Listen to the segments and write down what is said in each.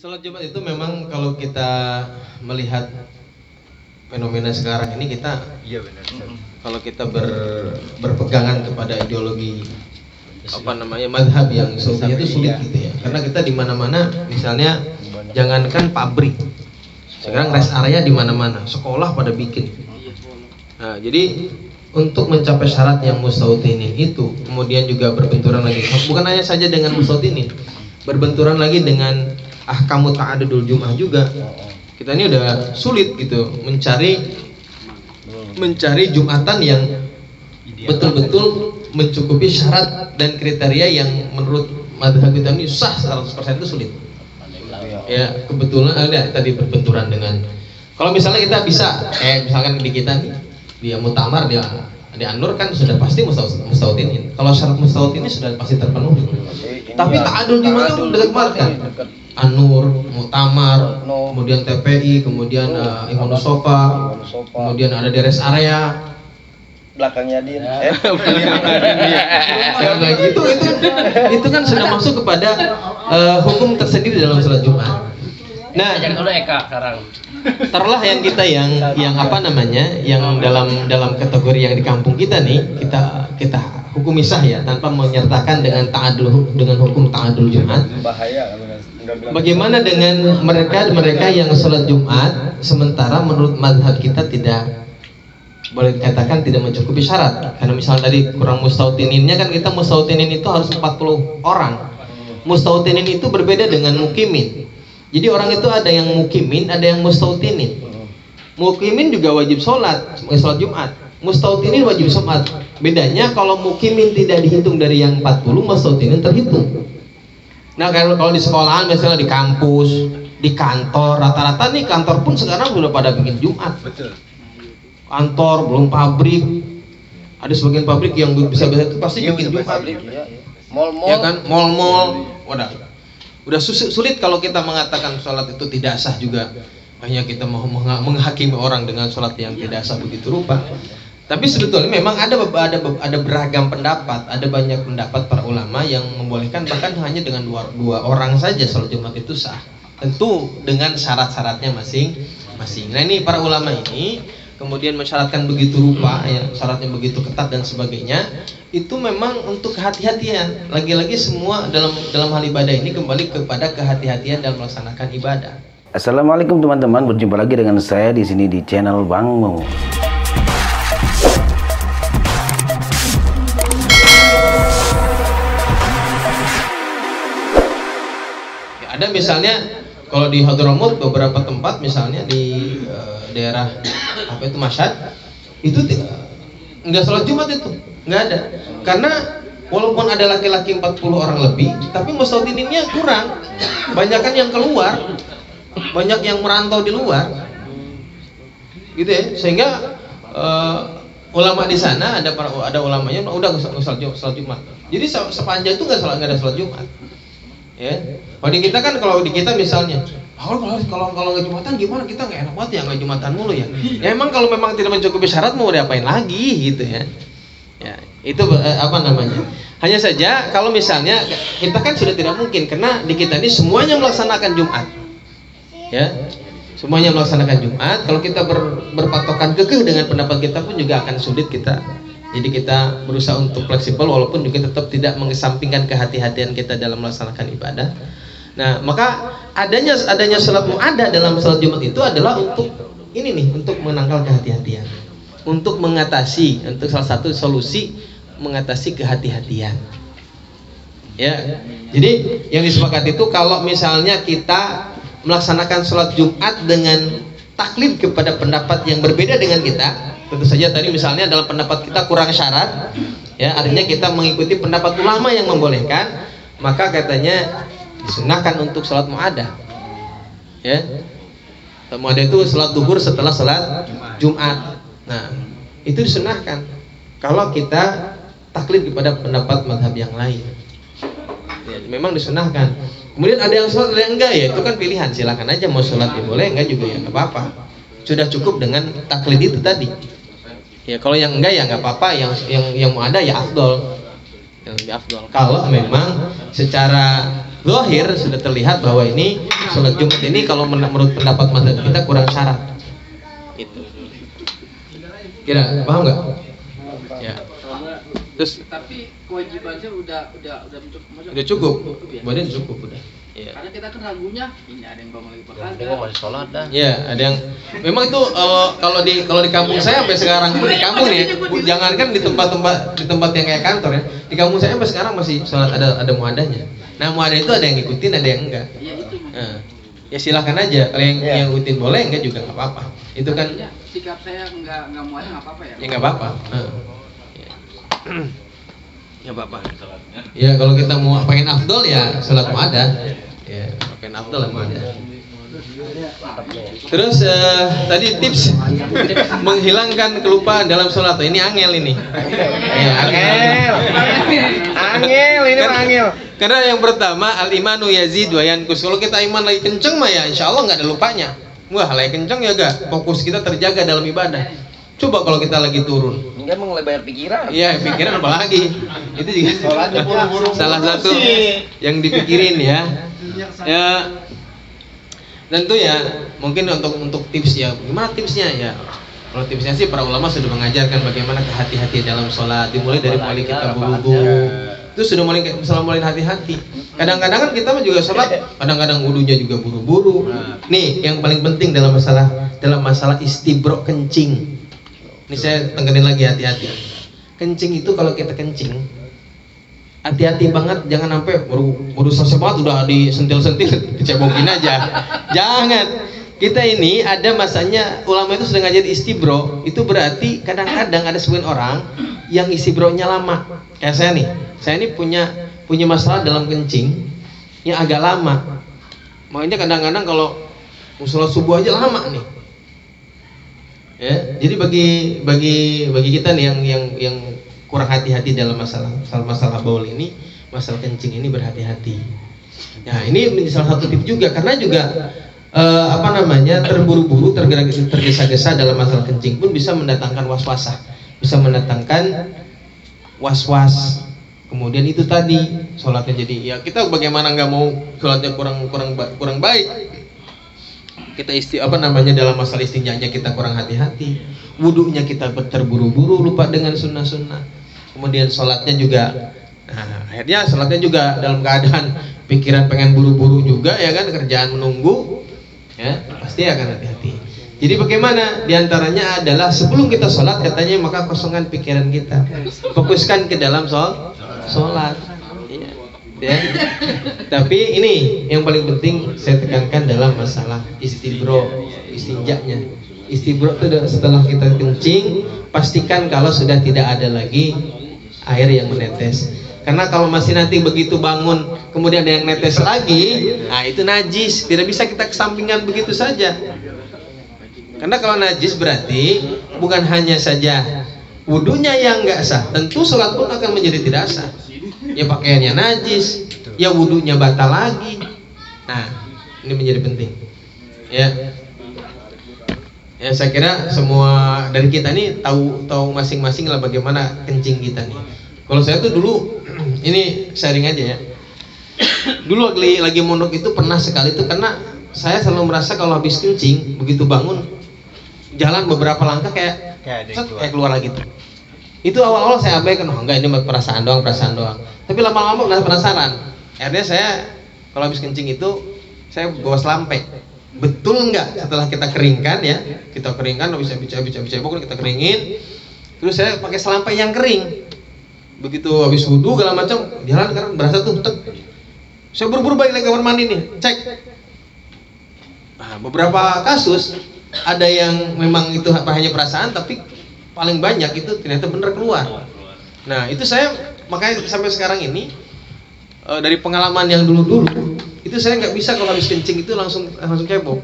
Sholat Jumat itu memang kalau kita melihat fenomena sekarang ini kita, kalau kita berpegangan kepada ideologi madhab yang sufinya itu sulit gitu ya, karena kita di mana-mana, misalnya jangankan pabrik, sekarang rest area di mana-mana, sekolah pada bikin. Nah, jadi untuk mencapai syarat yang mustahutinin itu, kemudian juga berbenturan lagi, bukan hanya saja dengan mustahutinin, berbenturan lagi dengan ahkamu ta'adudul jum'ah juga. Kita ini udah sulit gitu mencari jumatan yang betul-betul mencukupi syarat dan kriteria yang menurut madhab kita ini sah 100% itu sulit. Ya, kebetulan ada tadi berbenturan dengan, kalau misalnya kita bisa misalkan di kita nih, dia mutamar, dia di An-Nur kan sudah pasti mustahutinin. Kalau syarat mustahutinin sudah pasti terpenuhi. Tapi ta'adul jum'ah itu dekat banget kan? An-Nur, Mutamar, kemudian TPI, kemudian Imam Mustafa, kemudian ada di rest area belakangnya Din. Itu kan sudah masuk kepada hukum tersendiri dalam sholat Jumat. Nah, kalau Eka sekarang taruhlah yang kita yang apa namanya, yang dalam kategori yang di kampung kita nih, kita hukum sah ya, tanpa menyertakan dengan hukum ta'adul Jumat. Bahaya kalau bagaimana dengan mereka yang sholat Jumat sementara menurut madhab kita tidak boleh dikatakan tidak mencukupi syarat, karena misalnya tadi kurang mustahutininnya kan, kita mustahutinin itu harus 40 orang. Mustahutinin itu berbeda dengan mukimin. Jadi orang itu ada yang mukimin, ada yang mustahutinin. Mukimin juga wajib sholat Jumat, mustahutinin wajib sholat. Bedanya kalau mukimin tidak dihitung dari yang 40, mustahutinin terhitung. Nah, kalau di sekolahan, misalnya di kampus, di kantor, rata-rata nih kantor pun sekarang sudah pada bikin Jumat. Betul. Kantor, belum pabrik. Ada sebagian pabrik yang bisa-bisa itu pasti bikin Jumat. Mall-mall. Ya kan, mall-mall. Udah sulit kalau kita mengatakan sholat itu tidak sah juga. Hanya kita mau menghakimi orang dengan sholat yang tidak sah begitu rupa. Tapi sebetulnya memang ada beragam pendapat, ada banyak pendapat para ulama yang membolehkan bahkan hanya dengan dua orang saja sholat Jumat itu sah. Tentu dengan syarat-syaratnya masing-masing. Nah, ini para ulama ini kemudian mensyaratkan begitu rupa, ya, syaratnya begitu ketat dan sebagainya. Itu memang untuk kehati-hatian. Lagi-lagi semua dalam hal ibadah ini kembali kepada kehati-hatian dalam melaksanakan ibadah. Assalamualaikum teman-teman, berjumpa lagi dengan saya di sini di channel Bang Mo. Ada misalnya kalau di Hadramut beberapa tempat, misalnya di daerah apa itu Masyad, itu nggak sholat Jumat, itu nggak ada, karena walaupun ada laki-laki 40 orang lebih, tapi mustahutininnya kurang, banyakan yang keluar, banyak yang merantau di luar, gitu ya, sehingga ulama di sana ada ulamanya udah nggak sholat Jumat. Jadi sepanjang itu nggak ada sholat Jumat. Ya, kalau di kita kan, kalau di kita misalnya, kalau nggak Jumatan gimana, kita nggak enak banget ya nggak Jumatan mulu ya. Ya emang kalau memang tidak mencukupi syarat mau diapain lagi gitu ya. Ya itu apa namanya. Hanya saja kalau misalnya kita kan sudah tidak mungkin, karena di kita ini semuanya melaksanakan Jumat. Ya, semuanya melaksanakan Jumat. Kalau kita berpatokan kekeh dengan pendapat kita pun juga akan sulit kita. Jadi kita berusaha untuk fleksibel, walaupun juga tetap tidak mengesampingkan kehati-hatian kita dalam melaksanakan ibadah. Nah, maka adanya sholat mu'adah dalam sholat Jumat itu adalah untuk ini nih, untuk menangkal kehati-hatian, untuk mengatasi, untuk salah satu solusi mengatasi kehati-hatian. Ya, jadi yang disepakati itu kalau misalnya kita melaksanakan sholat Jumat dengan taklid kepada pendapat yang berbeda dengan kita, tentu saja tadi misalnya dalam pendapat kita kurang syarat, ya artinya kita mengikuti pendapat ulama yang membolehkan, maka katanya disunahkan untuk sholat mu'adah. Ya, sholat mu'adah itu sholat duhur setelah sholat Jumat. Nah, itu disunahkan kalau kita taklid kepada pendapat mazhab yang lain. Ya, memang disunahkan. Kemudian ada yang sholat, ada yang enggak, ya itu kan pilihan, silakan aja mau sholat ya boleh, enggak juga ya nggak apa-apa. Sudah cukup dengan taklid itu tadi. Ya kalau yang enggak ya nggak apa-apa, yang mau ada ya afdol, yang lebih afdol. Kalau memang secara zahir sudah terlihat bahwa ini sholat Jumat ini kalau menurut pendapat mazhab kita kurang syarat. Itu. Kira paham nggak? Ya. Terus tapi kewajibannya udah cukup. Badan cukup udah. Ya. Karena kita kan ragunya ini ada yang bangun lagi Ini masih sholat dah. Ya, ada yang memang itu kalau di kampung saya sampai sekarang pun di kampung nih, jangankan di tempat yang kayak kantor ya. Di kampung saya sampai sekarang masih sholat ada muadahnya. Nah, muadah itu ada yang ngikutin, ada yang enggak. Iya itu. Ya silahkan aja, kalau yang ngikutin boleh, enggak juga nggak apa-apa. Itu kan sikap saya nggak muadah nggak apa-apa ya. Ya nggak apa-apa. Nggak apa-apa. Ya kalau kita mau pengen afdol ya sholat muadah. Ya pengen afdol ya muadah. Terus tadi tips menghilangkan kelupaan dalam sholat. Ini angel ini. Ya, angel ini angel. Karena yang pertama al-imanu yazid wa yanqus. Kalau kita iman lagi kenceng mah ya insya Allah nggak ada lupanya. Wah lagi kenceng ya gak. Fokus kita terjaga dalam ibadah. Coba kalau kita lagi turun. Ini emang lebar pikiran. Iya, pikiran apa lagi? Itu juga salah satu yang dipikirin ya. Ya, tentu ya. Mungkin untuk tips ya. Gimana tipsnya ya? Kalau tipsnya sih para ulama sudah mengajarkan bagaimana kehati-hatian dalam sholat. Dimulai dari mulai kita berwudu. Itu sudah mulai hati-hati. Kadang-kadang kan kita juga sholat. Kadang-kadang wudunya juga buru-buru. Nih, yang paling penting dalam masalah istibro kencing. Ini saya tekenin lagi, hati-hati. Kencing itu kalau kita kencing, hati-hati banget, jangan sampai baru selesai banget udah disentil-sentil, dicebokin aja. Jangan. Kita ini ada masanya ulama itu sudah ngajarin istibro. Itu berarti kadang-kadang ada sebagian orang yang istibronya lama. Kayak saya nih. Saya ini punya masalah dalam kencing yang agak lama. Makanya kadang-kadang kalau sholat subuh aja lama nih. Ya, jadi bagi kita nih yang kurang hati-hati dalam masalah baul ini, masalah kencing ini berhati-hati. Nah, ini menjadi salah satu tips juga karena juga terburu-buru, tergesa-gesa dalam masalah kencing pun bisa mendatangkan was-wasah, bisa mendatangkan was-was. Kemudian itu tadi sholatnya jadi ya kita bagaimana nggak mau sholatnya kurang baik. Kita dalam masalah istinjanya kita kurang hati-hati, wudunya kita terburu-buru, lupa dengan sunnah-sunnah, kemudian sholatnya juga, nah akhirnya sholatnya juga dalam keadaan pikiran pengen buru-buru juga ya kan, kerjaan menunggu, ya pasti akan hati-hati. Jadi bagaimana? Diantaranya adalah sebelum kita sholat katanya maka kosongkan pikiran kita, fokuskan ke dalam sholat. Ya. Tapi ini yang paling penting saya tekankan dalam masalah istibro, istinjanya. Istibro itu setelah kita kencing, pastikan kalau sudah tidak ada lagi air yang menetes. Karena kalau masih nanti begitu bangun kemudian ada yang netes lagi, nah itu najis, tidak bisa kita kesampingkan begitu saja. Karena kalau najis berarti bukan hanya saja wudunya yang nggak sah, tentu sholat pun akan menjadi tidak sah. Ya pakaiannya najis, ya wudunya batal lagi. Nah, ini menjadi penting. Ya, saya kira semua dari kita ini tahu masing-masing lah bagaimana kencing kita nih. Kalau saya tuh dulu, ini sharing aja ya. Dulu lagi mondok itu pernah sekali tuh karena saya selalu merasa kalau habis kencing begitu bangun jalan beberapa langkah kayak keluar lagi tuh. Itu awal-awal saya abaikan, enggak ini perasaan doang. Tapi lama-lama udah penasaran. Akhirnya saya kalau habis kencing itu saya bawa selampe. Betul enggak? Setelah kita keringkan ya, kita bisa pokoknya kita keringin. Terus saya pakai selampe yang kering. Begitu habis wudu segala macam, jalan kan berasa tuh tek. Saya buru-buru balik lagi ke kamar mandi nih, cek. Nah, beberapa kasus ada yang memang itu hanya perasaan tapi paling banyak itu ternyata benar keluar. Nah itu saya makanya sampai sekarang ini dari pengalaman yang dulu itu saya nggak bisa kalau habis kencing itu langsung cebok.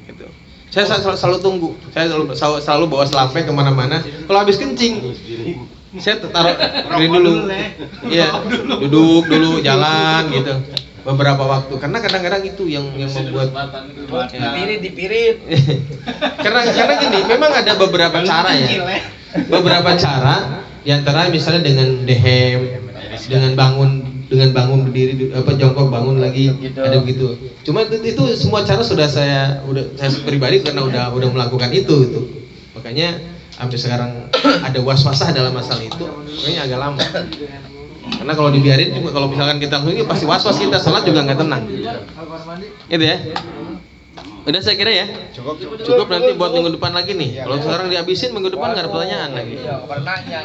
Gitu. Saya selalu tunggu, saya selalu bawa selampe kemana-mana. Kalau habis kencing saya taruh diri dulu, ya duduk dulu jalan gitu beberapa waktu karena kadang-kadang itu yang membuat dipirit karena gini memang ada beberapa cara diantara misalnya dengan dehem, dengan bangun dengan bangun berdiri jongkok bangun lagi ada begitu. Cuma itu semua cara saya pribadi karena udah melakukan itu. Makanya sampai sekarang ada was-wasah dalam masalah itu, makanya agak lama. Karena kalau dibiarin juga, kalau misalkan kita begini pasti was-was, kita sholat juga nggak tenang. Gitu ya. Udah saya kira ya. Cukup nanti buat minggu depan lagi nih. Kalau sekarang dihabisin minggu depan nggak ada pertanyaan lagi. Iya, pernahnya.